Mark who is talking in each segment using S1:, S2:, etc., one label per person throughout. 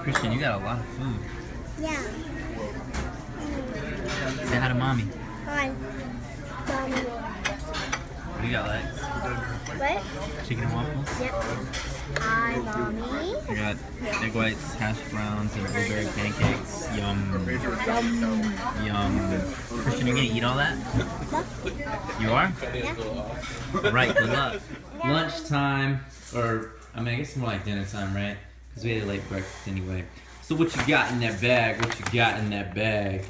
S1: Christian, you got a lot of food.
S2: Yeah.
S1: Say hi to mommy.
S2: Hi. Mommy.
S1: What do you got, Lex?
S2: What?
S1: Chicken and waffles?
S2: Yep. Hi, Mommy.
S1: You got egg whites, hash browns, and blueberry pancakes. Yum. Yum. Christian, you gonna eat all that? You are?
S2: Yeah.
S1: Right, good luck. Lunchtime, or I mean, I guess more like dinner time, right? Because we had a late breakfast anyway. So what you got in that bag? What you got in that bag?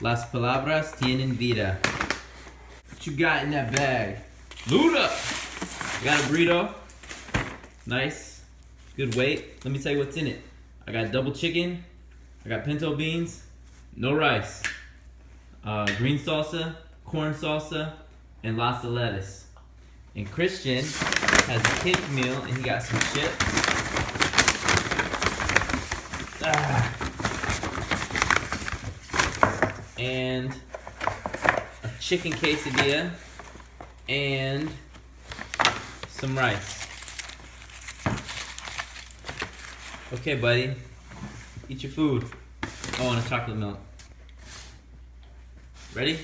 S1: Las palabras tienen vida. What you got in that bag? Luda! I got a burrito. Nice. Good weight. Let me tell you what's in it. I got double chicken. I got pinto beans. No rice. Green salsa, corn salsa, and lots of lettuce. And Christian has a kid's meal, and he got some chips. And a chicken quesadilla. And some rice. Okay, buddy. Eat your food. Oh, and a chocolate milk. Ready?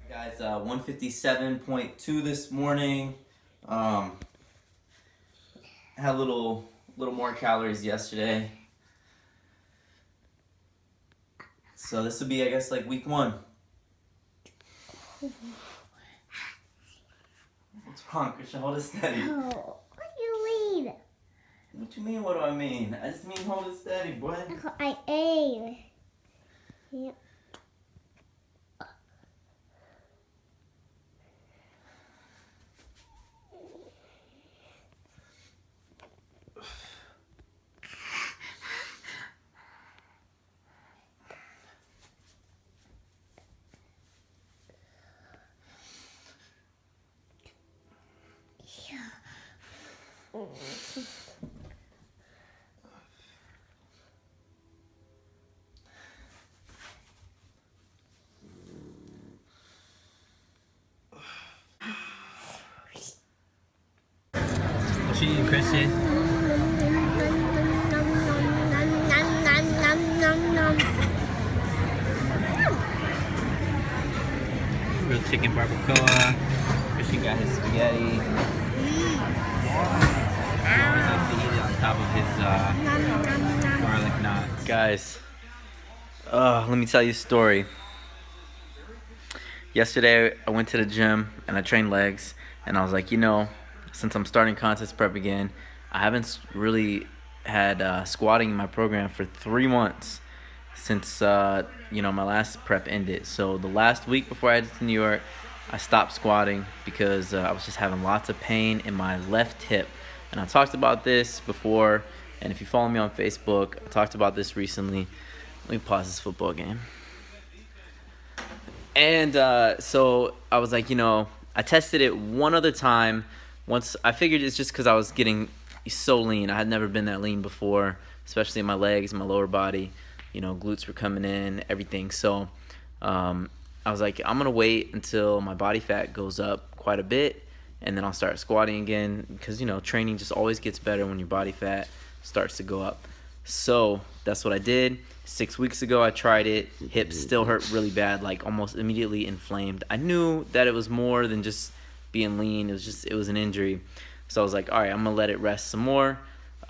S1: Guys, 157.2 this morning. Had a little more calories yesterday. So this will be, I guess, like week 1. What's wrong, Christian? Hold it steady.
S2: Oh, what do you mean?
S1: What you mean, what do I mean? I just mean hold it steady, boy.
S2: I aim. Yep.
S1: What you eating, Christian? Real chicken barbacoa. Christian got his spaghetti. Always likes to eat it on top of his garlic knots. Guys, let me tell you a story. Yesterday, I went to the gym and I trained legs, and I was like, since I'm starting contest prep again, I haven't really had squatting in my program for 3 months since my last prep ended. So the last week before I headed to New York, I stopped squatting because I was just having lots of pain in my left hip. And I talked about this before, and if you follow me on Facebook, I talked about this recently. Let me pause this football game. And so I was like, I tested it one other time. Once I figured it's just because I was getting so lean. I had never been that lean before, especially in my legs, my lower body. Glutes were coming in, everything. So I was like, I'm going to wait until my body fat goes up quite a bit, and then I'll start squatting again because, training just always gets better when your body fat starts to go up. So that's what I did. 6 weeks ago, I tried it. Hips still hurt really bad, like almost immediately inflamed. I knew that it was more than just being lean. It was an injury. So I was like, all right, I'm going to let it rest some more.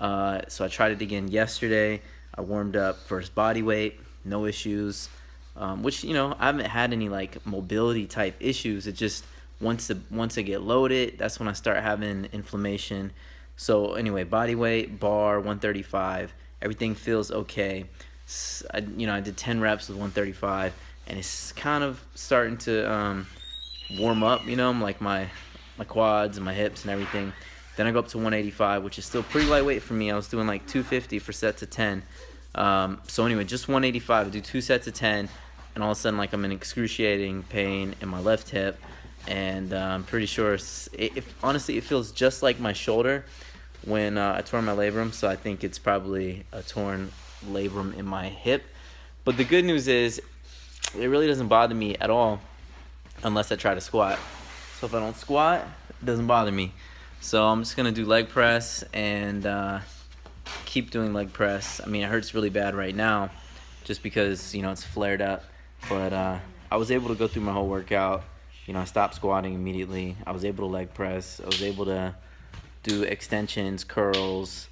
S1: So I tried it again yesterday. I warmed up first body weight, no issues. Which, I haven't had any like mobility type issues. It just, once I get loaded, that's when I start having inflammation. So anyway, body weight, bar, 135. Everything feels okay. I did 10 reps with 135, and it's kind of starting to warm up, like my quads and my hips and everything. Then I go up to 185, which is still pretty lightweight for me. I was doing like 250 for sets of 10. So anyway, just 185. I do 2 sets of 10, and all of a sudden, like, I'm in excruciating pain in my left hip, and I'm pretty sure honestly, it feels just like my shoulder when I tore my labrum. So I think it's probably a torn labrum in my hip. But the good news is, it really doesn't bother me at all unless I try to squat. So if I don't squat, doesn't bother me. So I'm just gonna do leg press and keep doing leg press. I mean, it hurts really bad right now, just because it's flared up. But I was able to go through my whole workout. I stopped squatting immediately. I was able to leg press. I was able to do extensions, curls,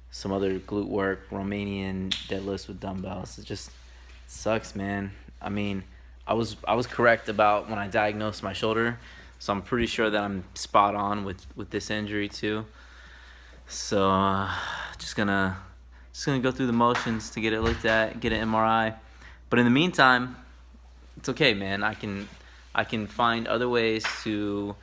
S1: some other glute work, Romanian deadlifts with dumbbells. It just sucks, man. I mean, I was correct about when I diagnosed my shoulder, so I'm pretty sure that I'm spot on with this injury too. So just gonna go through the motions to get it looked at, get an MRI. But in the meantime, it's okay, man. I can find other ways to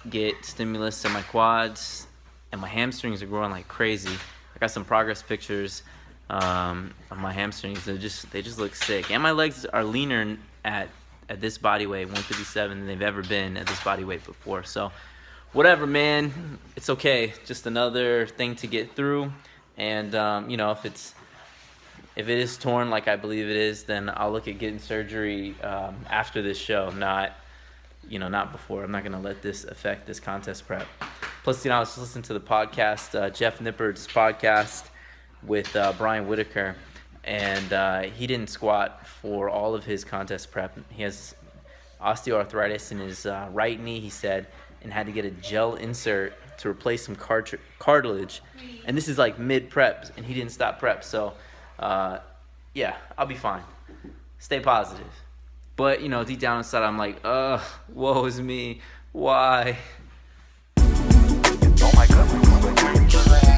S1: get stimulus in my quads, and my hamstrings are growing like crazy. I got some progress pictures of my hamstrings. They just look sick, and my legs are leaner at this body weight, 157, than they've ever been at this body weight before. So whatever, man, it's okay. Just another thing to get through. And if it is torn like I believe it is, then I'll look at getting surgery after this show, not before. I'm not gonna let this affect this contest prep. Plus, I was just listening to the podcast, Jeff Nippard's podcast with Brian Whitaker, and he didn't squat for all of his contest prep. He has osteoarthritis in his right knee, he said, and had to get a gel insert to replace some cartilage. And this is like mid-prep, and he didn't stop prep. So, yeah, I'll be fine. Stay positive. But, deep down inside, I'm like, woe is me. Why?
S3: Oh my God.